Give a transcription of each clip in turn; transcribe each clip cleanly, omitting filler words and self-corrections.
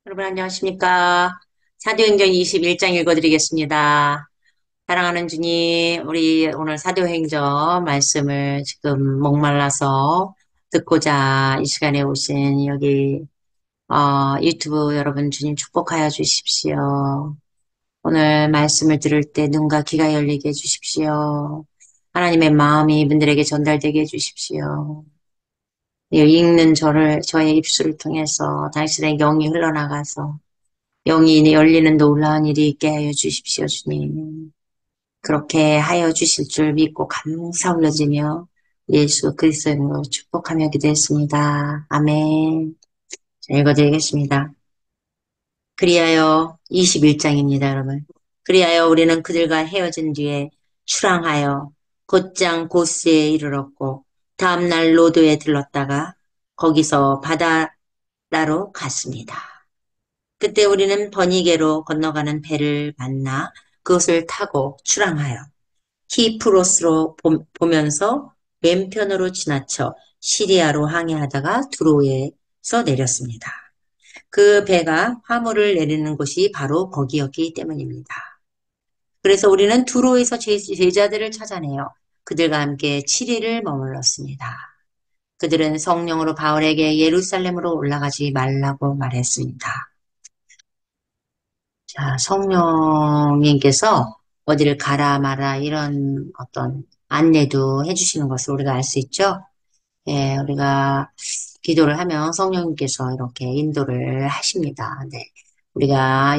여러분 안녕하십니까? 사도행전 21장 읽어드리겠습니다. 사랑하는 주님, 우리 오늘 사도행전 말씀을 지금 목말라서 듣고자 이 시간에 오신 여기 유튜브 여러분 주님 축복하여 주십시오. 오늘 말씀을 들을 때 눈과 귀가 열리게 해주십시오. 하나님의 마음이 이분들에게 전달되게 해주십시오. 읽는 저의 입술을 통해서 당신의 영이 흘러나가서 영이 열리는 놀라운 일이 있게 하여 주십시오, 주님. 그렇게 하여 주실 줄 믿고 감사 올려드리며 예수 그리스도의 이름으로 축복하며 기도했습니다. 아멘. 자, 읽어드리겠습니다. 그리하여 21장입니다, 여러분. 그리하여 우리는 그들과 헤어진 뒤에 출항하여 곧장 고스에 이르렀고 다음날 로도에 들렀다가 거기서 바다라로 갔습니다. 그때 우리는 버니게로 건너가는 배를 만나 그것을 타고 출항하여 키프로스로 보면서 왼편으로 지나쳐 시리아로 항해하다가 두로에서 내렸습니다. 그 배가 화물을 내리는 곳이 바로 거기였기 때문입니다. 그래서 우리는 두로에서 제자들을 찾아내어 그들과 함께 7일을 머물렀습니다. 그들은 성령으로 바울에게 예루살렘으로 올라가지 말라고 말했습니다. 자, 성령님께서 어디를 가라 마라 이런 어떤 안내도 해주시는 것을 우리가 알 수 있죠. 예, 우리가 기도를 하면 성령님께서 이렇게 인도를 하십니다. 네. 우리가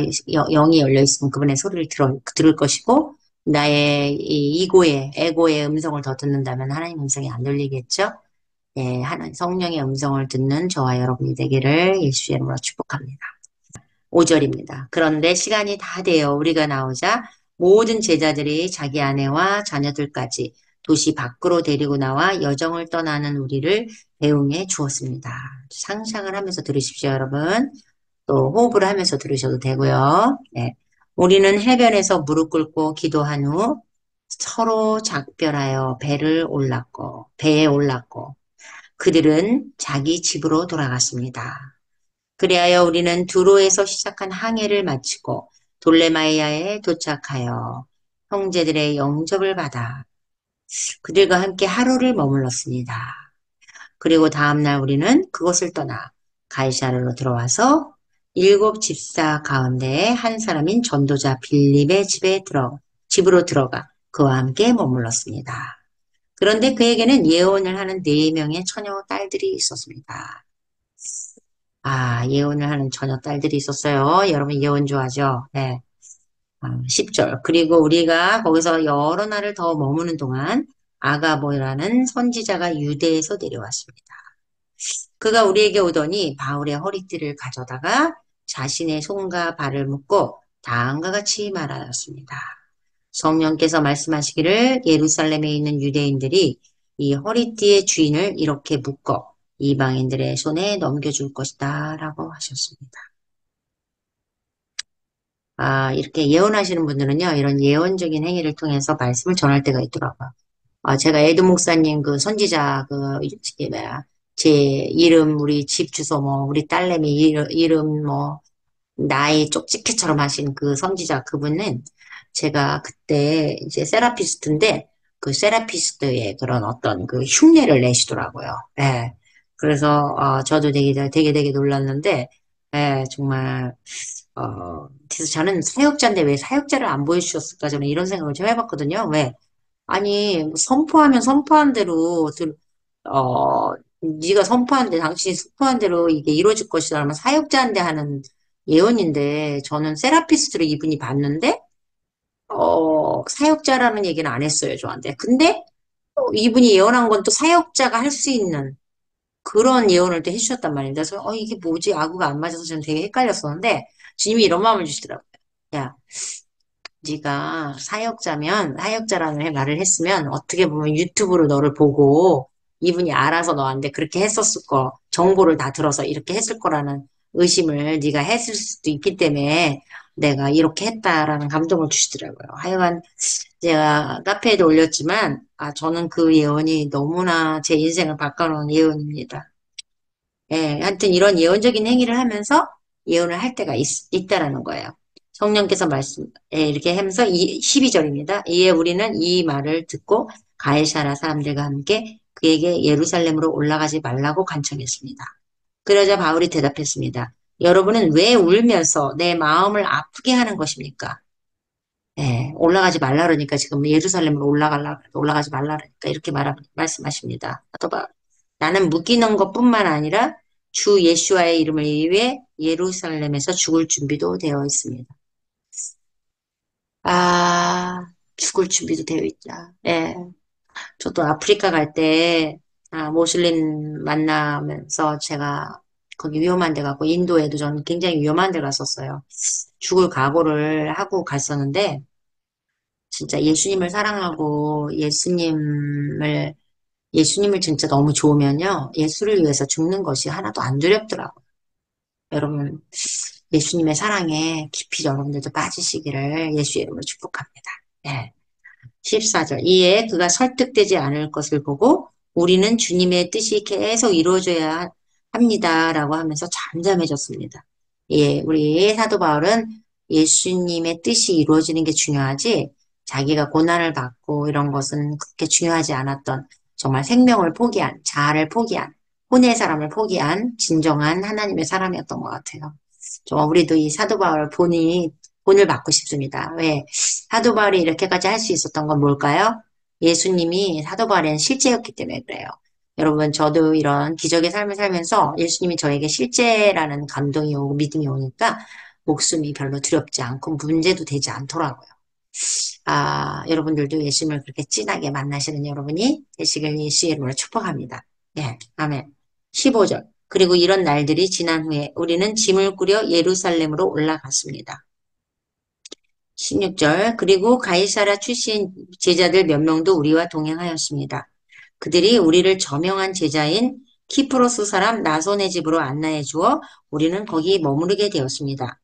영이 열려 있으면 그분의 소리를 들을 것이고, 나의 이 에고의 음성을 더 듣는다면 하나님 음성이 안 들리겠죠? 예, 하나님 성령의 음성을 듣는 저와 여러분이 되기를 예수의 이름으로 축복합니다. 5절입니다. 그런데 시간이 다 되어 우리가 나오자 모든 제자들이 자기 아내와 자녀들까지 도시 밖으로 데리고 나와 여정을 떠나는 우리를 배웅해 주었습니다. 상상을 하면서 들으십시오, 여러분. 또 호흡을 하면서 들으셔도 되고요. 네. 우리는 해변에서 무릎 꿇고 기도한 후 서로 작별하여 배에 올랐고 그들은 자기 집으로 돌아갔습니다. 그리하여 우리는 두로에서 시작한 항해를 마치고 돌레마이아에 도착하여 형제들의 영접을 받아 그들과 함께 하루를 머물렀습니다. 그리고 다음날 우리는 그곳을 떠나 가이사르로 들어와서 7집사 가운데 한 사람인 전도자 빌립의 집으로 들어가 그와 함께 머물렀습니다. 그런데 그에게는 예언을 하는 4명의 처녀 딸들이 있었습니다. 아, 예언을 하는 처녀 딸들이 있었어요. 여러분 예언 좋아하죠? 네. 10절. 그리고 우리가 거기서 여러 날을 더 머무는 동안 아가보이라는 선지자가 유대에서 내려왔습니다. 그가 우리에게 오더니 바울의 허리띠를 가져다가 자신의 손과 발을 묶고 다음과 같이 말하였습니다. 성령께서 말씀하시기를 예루살렘에 있는 유대인들이 이 허리띠의 주인을 이렇게 묶어 이방인들의 손에 넘겨줄 것이다 라고 하셨습니다. 아, 이렇게 예언하시는 분들은요, 이런 예언적인 행위를 통해서 말씀을 전할 때가 있더라고요. 제가 에드 목사님 그 선지자 이게 뭐야, 제 이름, 우리 집 주소 뭐, 우리 딸내미 이름 뭐, 나이 쪽집게처럼 하신 그 선지자 그분은 제가 그때 이제 세라피스트인데 그 세라피스트의 그런 어떤 그 흉내를 내시더라고요. 예. 그래서 저도 되게 놀랐는데 예, 정말 그래서 저는 사역자인데 왜 사역자를 안 보여주셨을까 저는 이런 생각을 좀 해봤거든요. 왜? 아니 뭐 선포하면 선포한 대로 네가 당신이 선포한 대로 이게 이루어질 것이다 하면 사역자한테 하는 예언인데 저는 세라피스트를 이분이 봤는데 사역자라는 얘기는 안 했어요 저한테. 근데 이분이 예언한 건 또 사역자가 할 수 있는 그런 예언을 또 해주셨단 말이에요. 그래서 이게 뭐지? 아구가 안 맞아서 저는 되게 헷갈렸었는데 주님이 이런 마음을 주시더라고요. 야, 네가 사역자면 사역자라는 말을 했으면 어떻게 보면 유튜브로 너를 보고 이분이 알아서 너한테 그렇게 했었을 거 정보를 다 들어서 이렇게 했을 거라는 의심을 네가 했을 수도 있기 때문에 내가 이렇게 했다라는 감동을 주시더라고요. 하여간 제가 카페에도 올렸지만 저는 그 예언이 너무나 제 인생을 바꿔놓은 예언입니다. 예, 하여튼 이런 예언적인 행위를 하면서 예언을 할 때가 있다라는 거예요. 성령께서 이렇게 하면서 12절입니다. 이에 우리는 이 말을 듣고 가이사라 사람들과 함께 그에게 예루살렘으로 올라가지 말라고 간청했습니다. 그러자 바울이 대답했습니다. 여러분은 왜 울면서 내 마음을 아프게 하는 것입니까? 예, 올라가지 말라 그러니까 지금 예루살렘으로 올라가지 말라 그러니까 이렇게 말씀하십니다. 또 나는 묶이는 것뿐만 아니라 주 예수와의 이름을 위해 예루살렘에서 죽을 준비도 되어 있습니다. 아, 죽을 준비도 되어 있죠. 예. 저도 아프리카 갈 때, 모슬림 만나면서 제가 거기 위험한 데 가고, 인도에도 저는 굉장히 위험한 데 갔었어요. 죽을 각오를 하고 갔었는데, 진짜 예수님을 진짜 너무 좋으면요. 예수를 위해서 죽는 것이 하나도 안 두렵더라고요. 여러분, 예수님의 사랑에 깊이 여러분들도 빠지시기를 예수의 이름으로 축복합니다. 네. 14절. 이에 그가 설득되지 않을 것을 보고 우리는 주님의 뜻이 계속 이루어져야 합니다라고 하면서 잠잠해졌습니다. 예, 우리 사도 바울은 예수님의 뜻이 이루어지는 게 중요하지 자기가 고난을 받고 이런 것은 그렇게 중요하지 않았던 정말 생명을 포기한, 자아를 포기한, 혼의 사람을 포기한 진정한 하나님의 사람이었던 것 같아요. 정말 우리도 이 사도 바울 본을 받고 싶습니다. 왜? 사도 바울이 이렇게까지 할 수 있었던 건 뭘까요? 예수님이 사도 바울에는 실제였기 때문에 그래요. 여러분, 저도 이런 기적의 삶을 살면서 예수님이 저에게 실제라는 감동이 오고 믿음이 오니까 목숨이 별로 두렵지 않고 문제도 되지 않더라고요. 여러분들도 예수님을 그렇게 진하게 만나시는 여러분이 되시길 예수의 이름으로 축복합니다. 예, 아멘. 15절. 그리고 이런 날들이 지난 후에 우리는 짐을 꾸려 예루살렘으로 올라갔습니다. 16절. 그리고 가이사라 출신 제자들 몇 명도 우리와 동행하였습니다. 그들이 우리를 저명한 제자인 키프로스 사람 나손의 집으로 안내해 주어 우리는 거기 머무르게 되었습니다.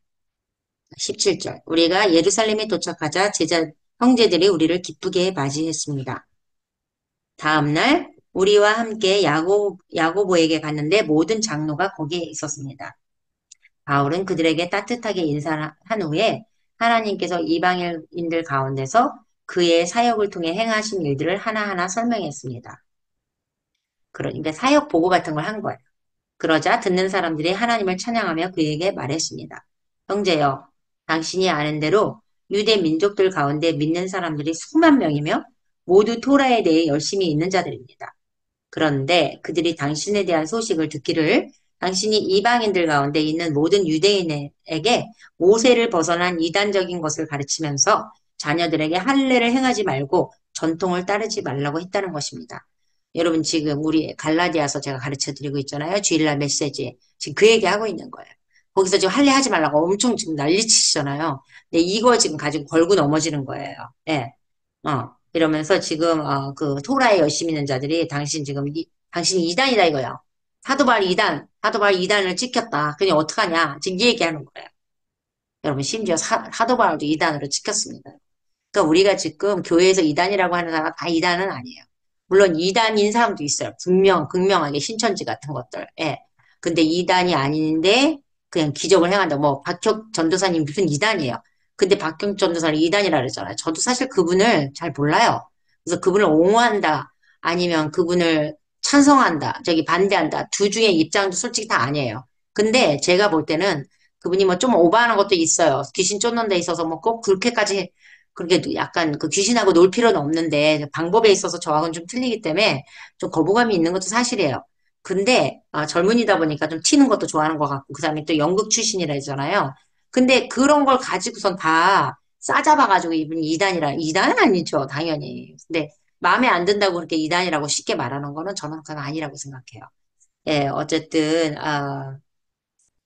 17절. 우리가 예루살렘에 도착하자 형제들이 우리를 기쁘게 맞이했습니다. 다음날 우리와 함께 야고보에게 갔는데 모든 장로가 거기에 있었습니다. 바울은 그들에게 따뜻하게 인사한 후에 하나님께서 이방인들 가운데서 그의 사역을 통해 행하신 일들을 하나하나 설명했습니다. 그러니까 사역 보고 같은 걸 한 거예요. 그러자 듣는 사람들이 하나님을 찬양하며 그에게 말했습니다. 형제여, 당신이 아는 대로 유대 민족들 가운데 믿는 사람들이 수만 명이며 모두 토라에 대해 열심히 있는 자들입니다. 그런데 그들이 당신에 대한 소식을 듣기를 당신이 이방인들 가운데 있는 모든 유대인에게 모세를 벗어난 이단적인 것을 가르치면서 자녀들에게 할례를 행하지 말고 전통을 따르지 말라고 했다는 것입니다. 여러분 지금 우리 갈라디아서 제가 가르쳐 드리고 있잖아요. 주일날 메시지. 지금 그 얘기하고 있는 거예요. 거기서 지금 할례 하지 말라고 엄청 지금 난리치시잖아요. 근데 이거 지금 가지고 걸고 넘어지는 거예요. 예. 이러면서 지금 그 토라에 열심히 있는 자들이 당신이 이단이다 이거예요. 사도바울 이단을 찍혔다. 그냥 어떡하냐. 지금 이 얘기하는 거예요. 여러분 심지어 사도바울도 이단으로 찍혔습니다. 그러니까 우리가 지금 교회에서 이단이라고 하는 사람 다 이단은 아니에요. 물론 이단인 사람도 있어요. 극명하게 신천지 같은 것들. 예. 근데 이단이 아닌데 그냥 기적을 행한다. 뭐 박혁 전도사님 무슨 이단이에요. 근데 박혁 전도사를 이단이라 그러잖아요. 저도 사실 그분을 잘 몰라요. 그래서 그분을 옹호한다. 아니면 그분을 찬성한다. 저기 반대한다. 두 중에 입장도 솔직히 다 아니에요. 근데 제가 볼 때는 그분이 뭐 좀 오버하는 것도 있어요. 귀신 쫓는 데 있어서 뭐 꼭 그렇게까지 그렇게 약간 그 귀신하고 놀 필요는 없는데 방법에 있어서 저하고는 좀 틀리기 때문에 좀 거부감이 있는 것도 사실이에요. 근데 젊은이다 보니까 좀 튀는 것도 좋아하는 것 같고 그다음에 또 연극 출신이라 했잖아요. 근데 그런 걸 가지고선 다 싸잡아가지고 이분이 이단은 아니죠 당연히. 근데 마음에 안 든다고 그렇게 이단이라고 쉽게 말하는 거는 저는 그건 아니라고 생각해요. 예, 어쨌든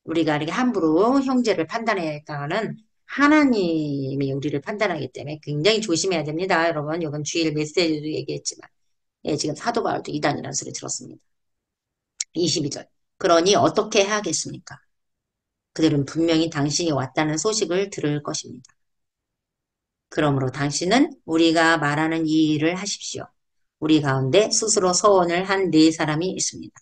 우리가 이렇게 함부로 형제를 판단했다가는 하나님이 우리를 판단하기 때문에 굉장히 조심해야 됩니다. 여러분, 이건 주일 메시지도 얘기했지만, 예, 지금 사도 바울도 이단이라는 소리 들었습니다. 22절. 그러니 어떻게 해야겠습니까? 그들은 분명히 당신이 왔다는 소식을 들을 것입니다. 그러므로 당신은 우리가 말하는 이 일을 하십시오. 우리 가운데 스스로 서원을 한 네 사람이 있습니다.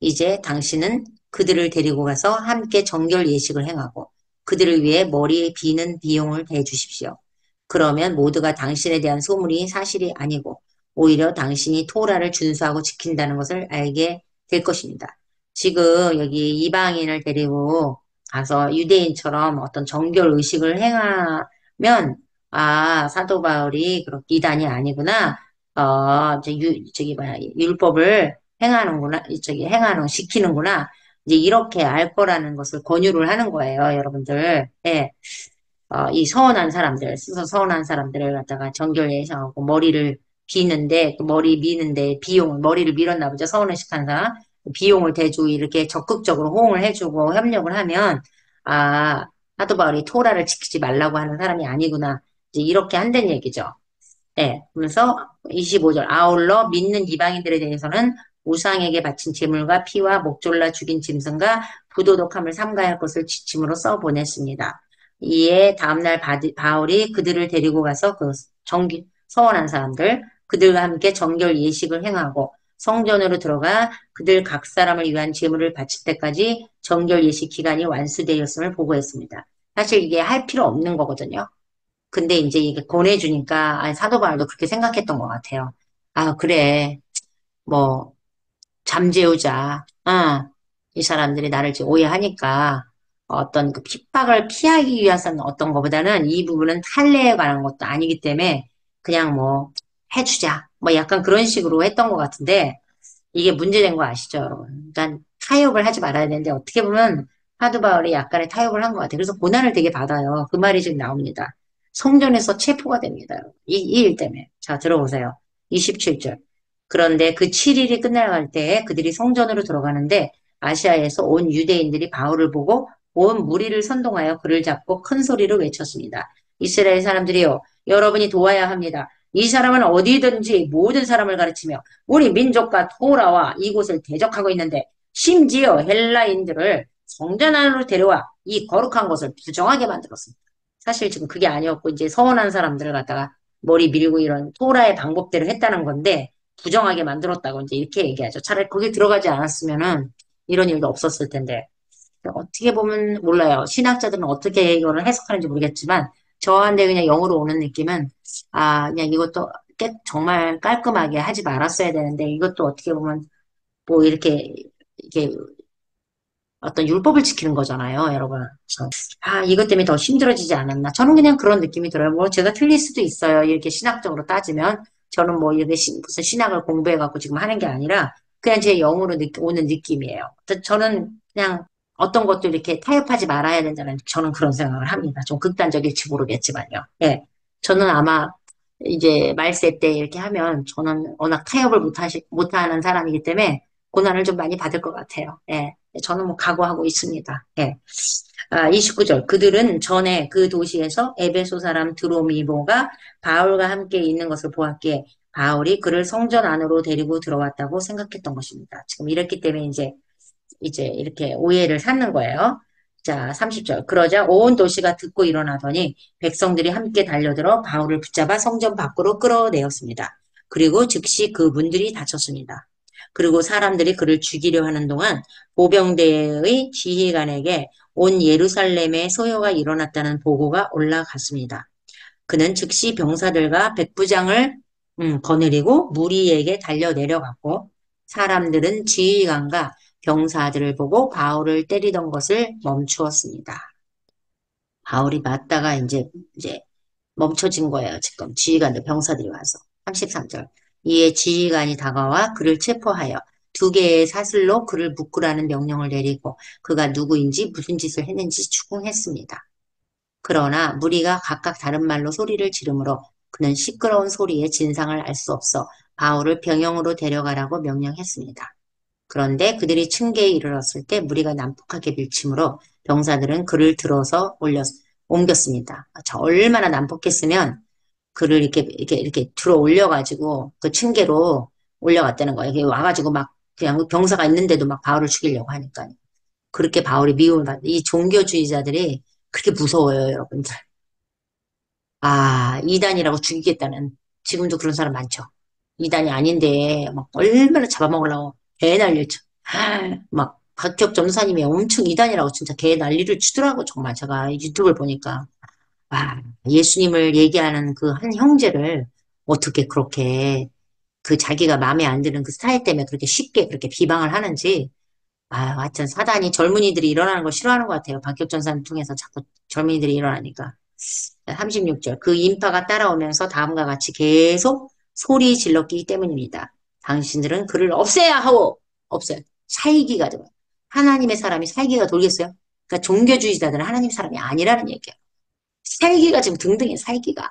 이제 당신은 그들을 데리고 가서 함께 정결 예식을 행하고 그들을 위해 머리에 비는 비용을 대 주십시오. 그러면 모두가 당신에 대한 소문이 사실이 아니고 오히려 당신이 토라를 준수하고 지킨다는 것을 알게 될 것입니다. 지금 여기 이방인을 데리고 가서 유대인처럼 어떤 정결 의식을 행하면 아, 사도 바울이 그렇게 이단이 아니구나. 저기 뭐야, 율법을 행하는구나. 저기 시키는구나. 이제 이렇게 알 거라는 것을 권유를 하는 거예요, 여러분들. 예. 이 서운한 사람들, 스스로 서운한 사람들을 갖다가 정결 예상하고 머리를 비는데, 그 머리 미는데 머리를 밀었나 보죠. 서운해식 한 사람. 비용을 대주고 이렇게 적극적으로 호응을 해주고 협력을 하면, 아, 사도 바울이 토라를 지키지 말라고 하는 사람이 아니구나. 이제 이렇게 한다는 얘기죠. 네, 그래서 25절 아울러 믿는 이방인들에 대해서는 우상에게 바친 제물과 피와 목 졸라 죽인 짐승과 부도덕함을 삼가야 할 것을 지침으로 써 보냈습니다. 이에 다음날 바울이 그들을 데리고 가서 그 서원한 사람들 그들과 함께 정결 예식을 행하고 성전으로 들어가 그들 각 사람을 위한 제물을 바칠 때까지 정결 예식 기간이 완수되었음을 보고했습니다. 사실 이게 할 필요 없는 거거든요. 근데 이제 이게 권해주니까, 아니, 사도 바울도 그렇게 생각했던 것 같아요. 아, 그래. 뭐, 잠재우자. 이 사람들이 나를 지금 오해하니까 어떤 그 핍박을 피하기 위해서는 어떤 것보다는 이 부분은 탈례에 관한 것도 아니기 때문에 그냥 뭐, 해주자. 뭐 약간 그런 식으로 했던 것 같은데, 이게 문제된 거 아시죠, 여러분? 그러니까 타협을 하지 말아야 되는데 어떻게 보면 사도 바울이 약간의 타협을 한 것 같아요. 그래서 고난을 되게 받아요. 그 말이 지금 나옵니다. 성전에서 체포가 됩니다. 이 일 때문에. 자, 들어보세요. 27절. 그런데 그 7일이 끝나갈 때 그들이 성전으로 들어가는데 아시아에서 온 유대인들이 바울을 보고 온 무리를 선동하여 그를 잡고 큰 소리로 외쳤습니다. 이스라엘 사람들이요, 여러분이 도와야 합니다. 이 사람은 어디든지 모든 사람을 가르치며 우리 민족과 토라와 이곳을 대적하고 있는데 심지어 헬라인들을 성전 안으로 데려와 이 거룩한 것을 부정하게 만들었습니다. 사실 지금 그게 아니었고 이제 서운한 사람들을 갖다가 머리 밀고 이런 토라의 방법대로 했다는 건데 부정하게 만들었다고 이제 이렇게 얘기하죠. 차라리 거기 들어가지 않았으면은 이런 일도 없었을 텐데 어떻게 보면 몰라요. 신학자들은 어떻게 이거를 해석하는지 모르겠지만 저한테 그냥 영으로 오는 느낌은 아 그냥 이것도 정말 깔끔하게 하지 말았어야 되는데 이것도 어떻게 보면 뭐 이렇게 어떤 율법을 지키는 거잖아요, 여러분. 그래서 아 이것 때문에 더 힘들어지지 않았나? 저는 그냥 그런 느낌이 들어요. 뭐 제가 틀릴 수도 있어요. 이렇게 신학적으로 따지면 저는 뭐 이렇게 무슨 신학을 공부해 갖고 지금 하는 게 아니라 그냥 제 영으로 오는 느낌이에요. 저는 그냥 어떤 것도 이렇게 타협하지 말아야 된다는 저는 그런 생각을 합니다. 좀 극단적일지 모르겠지만요. 예. 저는 아마 이제 말세 때 이렇게 하면 저는 워낙 타협을 못하는 사람이기 때문에 고난을 좀 많이 받을 것 같아요. 예. 저는 뭐 각오하고 있습니다. 예. 29절. 그들은 전에 그 도시에서 에베소 사람 드로미모가 바울과 함께 있는 것을 보았기에 바울이 그를 성전 안으로 데리고 들어왔다고 생각했던 것입니다. 지금 이랬기 때문에 이제 이렇게 오해를 샀는 거예요. 자, 30절. 그러자 온 도시가 듣고 일어나더니 백성들이 함께 달려들어 바울을 붙잡아 성전 밖으로 끌어내었습니다. 그리고 즉시 그 문들이 닫혔습니다. 그리고 사람들이 그를 죽이려 하는 동안 보병대의 지휘관에게 온 예루살렘에 소요가 일어났다는 보고가 올라갔습니다. 그는 즉시 병사들과 백부장을 거느리고 무리에게 달려 내려갔고 사람들은 지휘관과 병사들을 보고 바울을 때리던 것을 멈추었습니다. 바울이 맞다가 이제 멈춰진 거예요. 지금 지휘관들 병사들이 와서 33절. 이에 지휘관이 다가와 그를 체포하여 두 개의 사슬로 그를 묶으라는 명령을 내리고 그가 누구인지 무슨 짓을 했는지 추궁했습니다. 그러나 무리가 각각 다른 말로 소리를 지르므로 그는 시끄러운 소리에 진상을 알 수 없어 바울을 병영으로 데려가라고 명령했습니다. 그런데 그들이 층계에 이르렀을 때 무리가 난폭하게 밀치므로 병사들은 그를 들어서 옮겼습니다. 자, 얼마나 난폭했으면 그를 이렇게 들어 올려가지고 그 층계로 올려갔다는 거예요. 이게 와가지고 막 그냥 병사가 있는데도 막 바울을 죽이려고 하니까. 그렇게 바울이 미움을 받는 이 종교주의자들이 그렇게 무서워요, 여러분들. 아, 이단이라고 죽이겠다는 지금도 그런 사람 많죠. 이단이 아닌데 막 얼마나 잡아먹으려고 애 날렸죠. 막 박혁 전도사님이 엄청 이단이라고 진짜 개 난리를 치더라고, 정말. 제가 유튜브를 보니까. 와, 예수님을 얘기하는 그 한 형제를 어떻게 그렇게 그 자기가 마음에 안 드는 그 스타일 때문에 그렇게 쉽게 그렇게 비방을 하는지. 아, 하여튼 사단이 젊은이들이 일어나는 걸 싫어하는 것 같아요. 박혁 전사님 통해서 자꾸 젊은이들이 일어나니까. 36절. 그 인파가 따라오면서 다음과 같이 계속 소리 질렀기 때문입니다. 당신들은 그를 없애야 하고, 없어요. 살기가 들어. 하나님의 사람이 살기가 돌겠어요? 그러니까 종교주의자들은 하나님 사람이 아니라는 얘기예요. 살기가 지금 등등해, 살기가.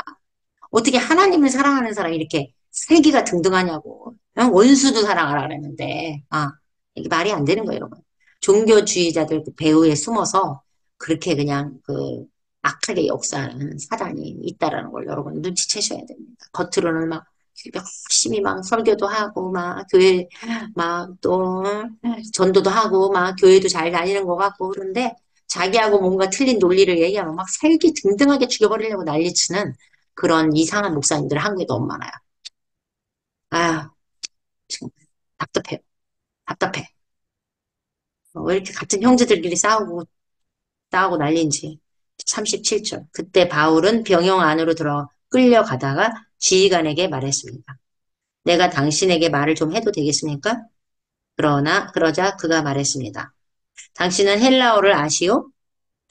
어떻게 하나님을 사랑하는 사람이 이렇게 살기가 등등하냐고. 그냥 원수도 사랑하라 그랬는데, 아, 이게 말이 안 되는 거예요, 여러분. 종교주의자들 그 배후에 숨어서 그렇게 그냥 그 악하게 역사하는 사단이 있다라는 걸 여러분 눈치채셔야 됩니다. 겉으로는 막 열심히 막 설교도 하고 막 교회 막 또 전도도 하고 막 교회도 잘 다니는 것 같고 그런데 자기하고 뭔가 틀린 논리를 얘기하면 막 살기 등등하게 죽여버리려고 난리치는 그런 이상한 목사님들 한국에 너무 많아요. 아휴, 지금 답답해요. 답답해. 왜 이렇게 같은 형제들끼리 싸우고 난리인지. 37절. 그때 바울은 병영 안으로 들어 끌려가다가 지휘관에게 말했습니다. 내가 당신에게 말을 좀 해도 되겠습니까? 그러자 그가 말했습니다. 당신은 헬라어를 아시오?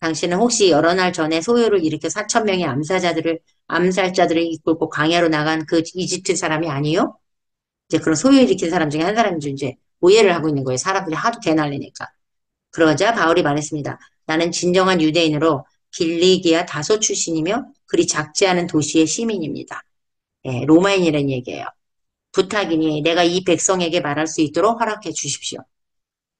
당신은 혹시 여러 날 전에 소요를 일으켜 4천 명의 암살자들을 이끌고 광야로 나간 그 이집트 사람이 아니요? 이제 그런 소요 일으킨 사람 중에 한 사람인 줄 이제 오해를 하고 있는 거예요. 사람들이 하도 개난리니까. 그러자 바울이 말했습니다. 나는 진정한 유대인으로 길리기아 다소 출신이며 그리 작지 않은 도시의 시민입니다. 예, 로마인이라는 얘기예요. 부탁이니 내가 이 백성에게 말할 수 있도록 허락해 주십시오.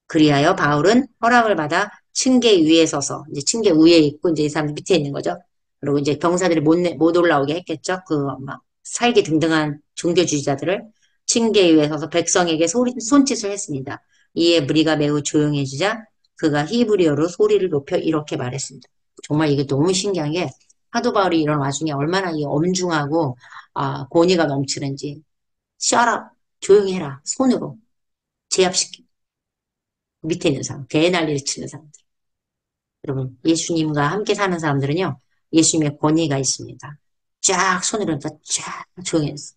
그리하여 바울은 허락을 받아 층계 위에 서서 이제 층계 위에 있고 이제 이 사람 밑에 있는 거죠. 그리고 이제 병사들이 못 올라오게 했겠죠. 그 막 살기 등등한 종교주의자들을 층계 위에 서서 백성에게 손짓을 했습니다. 이에 무리가 매우 조용해지자 그가 히브리어로 소리를 높여 이렇게 말했습니다. 정말 이게 너무 신기한 게 사도 바울이 이런 와중에 얼마나 이 엄중하고 권위가 넘치는지 shut up, 조용히 해라 손으로 제압시키고 밑에 있는 사람 개난리를 치는 사람들. 여러분, 예수님과 함께 사는 사람들은요, 예수님의 권위가 있습니다. 쫙 손으로 쫙 조용했어.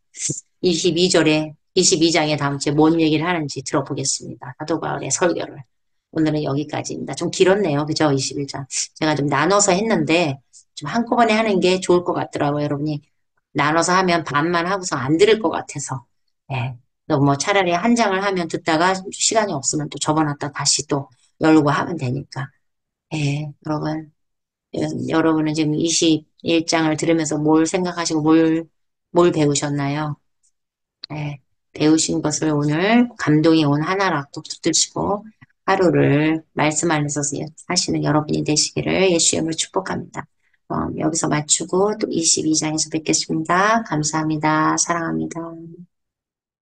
22장에 다음 주에 뭔 얘기를 하는지 들어보겠습니다. 사도 바울의 설교를. 오늘은 여기까지입니다. 좀 길었네요. 그죠? 21장. 제가 좀 나눠서 했는데, 좀 한꺼번에 하는 게 좋을 것 같더라고요. 여러분이 나눠서 하면 반만 하고서 안 들을 것 같아서. 예. 뭐 차라리 한 장을 하면 듣다가 시간이 없으면 또 접어놨다 다시 또 열고 하면 되니까. 예, 여러분. 여러분은 지금 21장을 들으면서 뭘 생각하시고 뭘 배우셨나요? 예, 배우신 것을 오늘 감동이 온 하나라도 붙드시고 하루를 말씀 안에서 사시는 여러분이 되시기를 예수 이름으로 축복합니다. 여기서 마치고 또 22장에서 뵙겠습니다. 감사합니다. 사랑합니다.